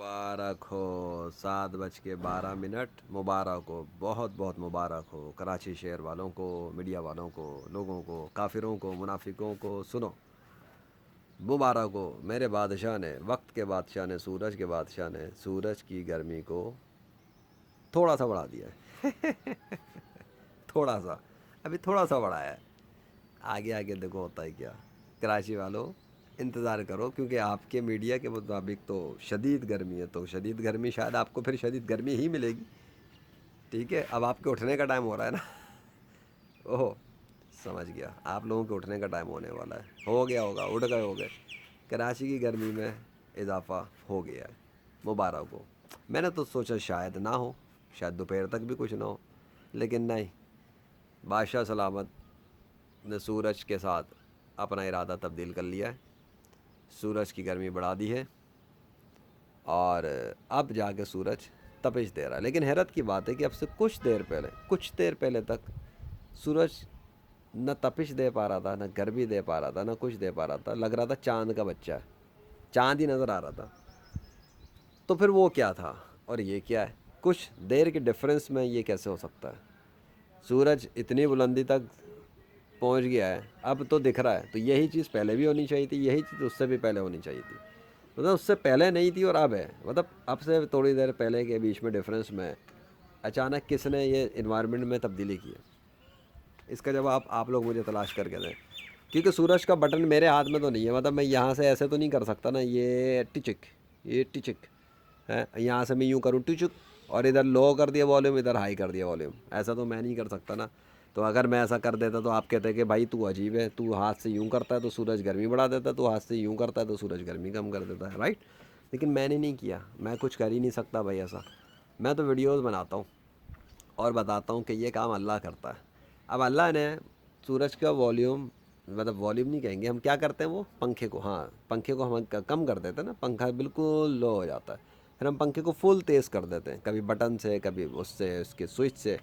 मुबारक हो। 7:12 मुबारक हो, बहुत बहुत मुबारक हो कराची शहर वालों को, मीडिया वालों को, लोगों को, काफिरों को, मुनाफिकों को। सुनो, मुबारक हो। मेरे बादशाह ने, वक्त के बादशाह ने, सूरज के बादशाह ने सूरज की गर्मी को थोड़ा सा बढ़ा दिया है। थोड़ा सा, अभी थोड़ा सा बढ़ाया है। आगे आगे देखो होता है क्या। कराची वालों, इंतज़ार करो, क्योंकि आपके मीडिया के मुताबिक तो शदीद गर्मी है, तो शदीद गर्मी शायद आपको फिर शदीद गर्मी ही मिलेगी। ठीक है, अब आपके उठने का टाइम हो रहा है ना। ओहो, समझ गया, आप लोगों के उठने का टाइम होने वाला है। हो गया होगा, उठ गए होगे। कराची की गर्मी में इजाफा हो गया है। मुबारक हो। मैंने तो सोचा शायद ना हो, शायद दोपहर तक भी कुछ ना हो, लेकिन नहीं। बादशाह सलामत ने सूरज के साथ अपना इरादा तब्दील कर लिया है, सूरज की गर्मी बढ़ा दी है, और अब जाके सूरज तपिश दे रहा है। लेकिन हैरत की बात है कि अब से कुछ देर पहले तक सूरज न तपिश दे पा रहा था, न गर्मी दे पा रहा था, न कुछ दे पा रहा था। लग रहा था चांद का बच्चा है, चांद ही नज़र आ रहा था। तो फिर वो क्या था और ये क्या है? कुछ देर के डिफरेंस में ये कैसे हो सकता है? सूरज इतनी बुलंदी तक पहुंच गया है, अब तो दिख रहा है। तो यही चीज़ पहले भी होनी चाहिए थी, यही चीज़ उससे भी पहले होनी चाहिए थी। मतलब उससे पहले नहीं थी और अब है। मतलब अब से थोड़ी देर पहले के बीच में डिफरेंस में अचानक किसने ये इन्वायरमेंट में तब्दीली की है? इसका जवाब आप लोग मुझे तलाश करके दें, क्योंकि सूरज का बटन मेरे हाथ में तो नहीं है। मतलब मैं यहाँ से ऐसे तो नहीं कर सकता ना, ये टिचिक है, यहाँ से मैं यूँ करूँ टिचुक, और इधर लो कर दिया वॉल्यूम, इधर हाई कर दिया वॉल्यूम। ऐसा तो मैं नहीं कर सकता ना। तो अगर मैं ऐसा कर देता तो आप कहते कि भाई तू अजीब है, तू हाथ से यूँ करता है तो सूरज गर्मी बढ़ा देता है, तू हाथ से यूँ करता है तो सूरज गर्मी कम कर देता है, राइट? लेकिन मैंने नहीं किया, मैं कुछ कर ही नहीं सकता भाई ऐसा। मैं तो वीडियोज़ बनाता हूँ और बताता हूँ कि ये काम अल्लाह करता है। अब अल्लाह ने सूरज का वॉल्यूम, मतलब वॉल्यूम नहीं कहेंगे हम, क्या करते हैं वो पंखे को, हाँ पंखे को हम कम कर देते हैं ना, पंखा बिल्कुल लो हो जाता है, फिर हम पंखे को फुल तेज़ कर देते हैं, कभी बटन से, कभी उससे, उसके स्विच से।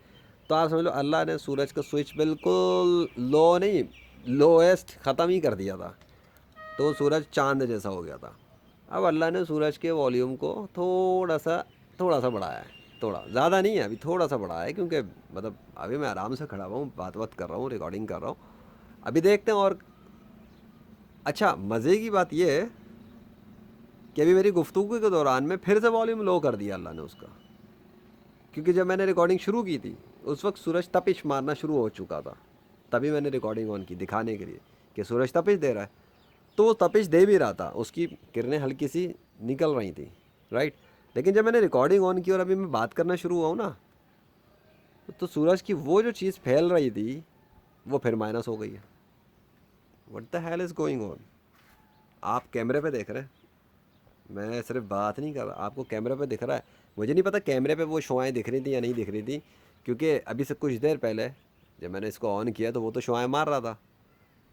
तो आप समझ लो अल्लाह ने सूरज का स्विच बिल्कुल लो नहीं, लोएस्ट ख़त्म ही कर दिया था, तो सूरज चांद जैसा हो गया था। अब अल्लाह ने सूरज के वॉल्यूम को थोड़ा सा बढ़ाया है। थोड़ा ज़्यादा नहीं है, अभी थोड़ा सा बढ़ाया है, क्योंकि मतलब अभी मैं आराम से खड़ा हुआ हूँ, बात कर रहा हूँ, रिकॉर्डिंग कर रहा हूँ। अभी देखते हैं। और अच्छा, मज़े की बात यह है कि अभी मेरी गुफ्तगू के दौरान में फिर से वॉल्यूम लो कर दिया अल्लाह ने उसका, क्योंकि जब मैंने रिकॉर्डिंग शुरू की थी उस वक्त सूरज तपिश मारना शुरू हो चुका था। तभी मैंने रिकॉर्डिंग ऑन की, दिखाने के लिए कि सूरज तपिश दे रहा है। तो वो तपिश दे भी रहा था, उसकी किरणें हल्की सी निकल रही थी, राइट? लेकिन जब मैंने रिकॉर्डिंग ऑन की और अभी मैं बात करना शुरू हुआ हूँ ना, तो सूरज की वो जो चीज़ फैल रही थी वो फिर माइनस हो गई है। What the hell is going on? आप कैमरे पे देख रहे हैं, मैं सिर्फ बात नहीं कर रहा, आपको कैमरे पे दिख रहा है। मुझे नहीं पता कैमरे पे वो शुआएँ दिख रही थी या नहीं दिख रही थी, क्योंकि अभी से कुछ देर पहले जब मैंने इसको ऑन किया तो वो तो शुआएँ मार रहा था,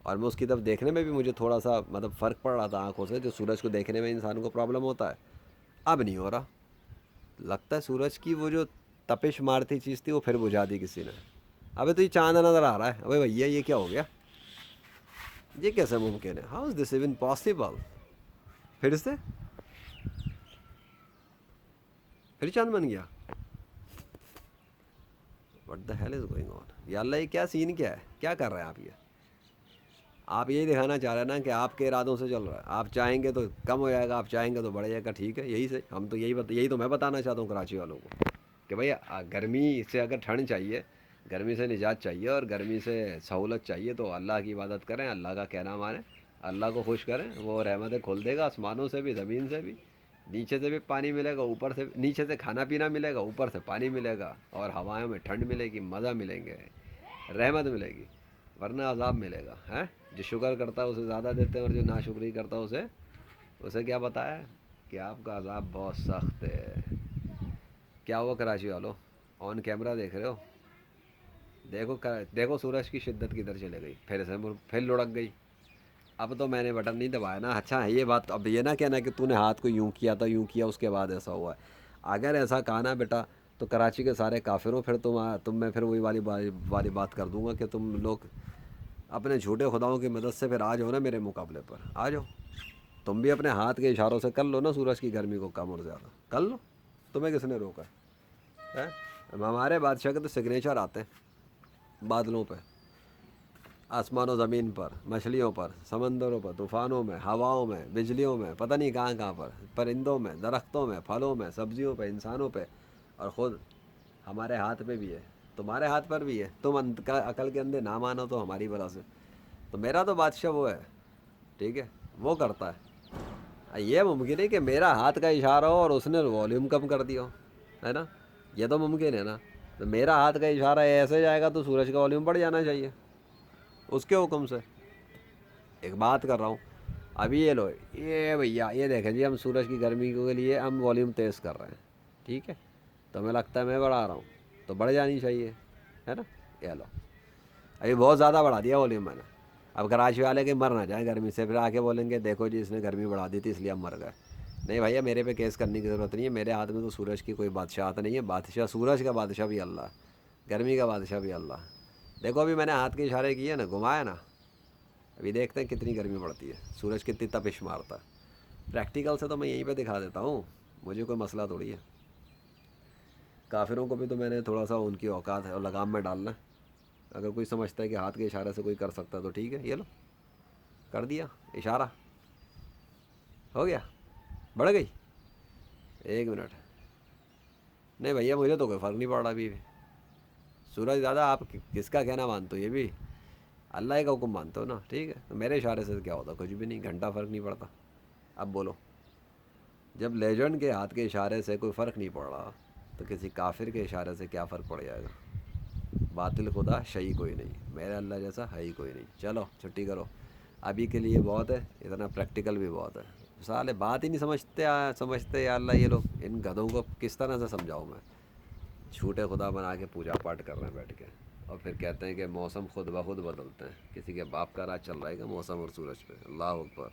और मैं उसकी तरफ देखने में भी मुझे थोड़ा सा मतलब फ़र्क पड़ रहा था आंखों से, जो सूरज को देखने में इंसान को प्रॉब्लम होता है। अब नहीं हो रहा। लगता है सूरज की वो जो तपिश मारती चीज़ थी वो फिर बुझा दी किसी ने। अबे तो ये चांद नज़र आ रहा है, अबे भैया ये क्या हो गया? ये कैसे मुमकिन है? How is this even possible? फिर से, फिर चांद बन गया। What the hell is going on? या अल्लाह, ये क्या सीन, क्या है, क्या कर रहे हैं आप? ये आप यही दिखाना चाह रहे हैं ना कि आपके इरादों से चल रहा है। आप चाहेंगे तो कम हो जाएगा, आप चाहेंगे तो बढ़ जाएगा। ठीक है, यही से हम तो यही तो मैं बताना चाहता हूँ कराची वालों को कि भाई गर्मी से अगर ठंड चाहिए, गर्मी से निजात चाहिए और गर्मी से सहूलत चाहिए, तो अल्लाह की इबादत करें, अल्लाह का कहना मानें, अल्लाह को खुश करें। वो रहमतें खोल देगा आसमानों से भी, ज़मीन से भी, नीचे से भी पानी मिलेगा, ऊपर से, नीचे से खाना पीना मिलेगा, ऊपर से पानी मिलेगा, और हवाओं में ठंड मिलेगी, मज़ा मिलेंगे, रहमत मिलेगी, वरना अजाब मिलेगा है। जो शुक्र करता है उसे ज़्यादा देते हैं, और जो नाशुक्री करता है उसे उसे क्या बताया कि आपका अजाब बहुत सख्त है। क्या हुआ कराची वालों? ऑन कैमरा देख रहे हो? देखो सूरज की शिद्दत किधर चले गई, फिर लुढ़क गई। अब तो मैंने बटन नहीं दबाया ना। अच्छा है ये बात, अब ये ना कहना कि तूने हाथ को यूं किया था, यूं किया, उसके बाद ऐसा हुआ है। अगर ऐसा कहा ना बेटा, तो कराची के सारे काफिरों, फिर तुम मैं फिर वही वाली बात कर दूंगा कि तुम लोग अपने झूठे खुदाओं की मदद से फिर आ जाओ ना मेरे मुकाबले पर, आ जाओ। تم بھی اپنے ہاتھ کے اشاروں سے کر لو نا سورج کی گرمی کو کم اور زیادہ کر لو. تمہیں کس نے روکا ہے؟ ہمارے بادشاہ کے تو سگنیچر آتے ہیں بادلوں پہ، آسمان و زمین پر، مچھلیوں پر، سمندروں پر، طوفانوں میں، ہواؤں میں، بجلیوں میں، پتہ نہیں کہاں کہاں پر، پرندوں میں، درختوں میں، پھلوں میں، سبزیوں پہ، انسانوں پہ، اور خود ہمارے ہاتھ پہ بھی ہے، تمہارے ہاتھ پر بھی ہے. تم عقل کے اندھے نہ مانو تو ہماری وجہ سے. تو میرا تو بادشاہ وہ ہے، ٹھیک ہے، وہ کرتا ہے. یہ ممکن ہے کہ میرا ہاتھ کا اشارہ ہو اور اس نے والیوم کم کر دیا ہو، ہے نا؟ یہ تو ممکن ہے نا. تو میرا ہاتھ کا اشارہ ایسے جائے گا تو سورج کا والیوم بڑھ جانا چاہیے اس کے حکم سے. ایک بات کر رہا ہوں، ابھی یہ لو، یہ بھیا یہ دیکھیں جی، ہم سورج کی گرمی کے لیے ہم والیوم تیز کر رہے ہیں، ٹھیک ہے؟ تو ہمیں لگتا ہے میں بڑھا رہا ہوں، تو بڑھ جانی چاہیے، ہے نا؟ یہ لو، ابھی بہت زیادہ بڑھا دیا والیوم میں نے. اب کراچی والے کے مر نہ جائیں گرمی سے، پھر آ کے بولیں گے دیکھو جی اس نے گرمی بڑھا دی تھی اس لیے ہم مر گئے. نہیں بھیا، میرے پہ کیس کرنے کی ضرورت نہیں ہے. میرے ہاتھ میں تو سورج کی کوئی بادشاہت نہیں ہے. بادشاہ سورج کا بادشاہ بھی اللہ، گرمی کا بادشاہ بھی اللہ. دیکھو ابھی میں نے ہاتھ کے اشارے کیے نا، گھمایا نا، ابھی دیکھتے ہیں کتنی گرمی پڑتی ہے، سورج کتنی تپش مارتا ہے. پریکٹیکل سے تو میں یہیں پہ دکھا دیتا ہوں، مجھے کوئی مسئلہ تھوڑی ہے. کافروں کو بھی تو میں نے تھوڑا سا ان کی اوقات ہے اور لگام میں ڈالنا ہے. اگر کوئی سمجھتا ہے کہ ہاتھ کے اشارے سے کوئی کر سکتا ہے تو ٹھیک ہے، یہ لو کر دیا اشارہ، ہو گیا، بڑھ گئی. 1 منٹ. نہیں بھیا مجھے تو کوئی فرق نہیں پڑ رہا ابھی بھی. سورج دادا آپ کس کا کہنا مانتے ہو؟ یہ بھی اللہ کا حکم مانتے ہو نا، ٹھیک ہے. تو میرے اشارے سے کیا ہوتا؟ کچھ بھی نہیں، گھنٹہ فرق نہیں پڑتا. اب بولو، جب لیجنڈ کے ہاتھ کے اشارے سے کوئی فرق نہیں پڑ رہا تو کسی کافر کے اشارے سے کیا فرق پڑ جائے گا؟ باطل خدا شہی کوئی نہیں، میرے اللہ جیسا ہے ہی کوئی نہیں. چلو چھٹی کرو، ابھی کے لیے بہت ہے، اتنا پریکٹیکل بھی بہت ہے. سالے بات ہی نہیں سمجھتے یا اللہ. یہ لوگ ان گدھوں کو کس طرح سے سمجھاؤں میں؟ جھوٹے خدا بنا کے پوجا پاٹ کر رہے ہیں بیٹھ کے، اور پھر کہتے ہیں کہ موسم خود بخود بدلتے ہیں. کسی کے باپ کا راج چل رہا ہے کہ موسم اور سورج پہ؟ اللہ اکبر.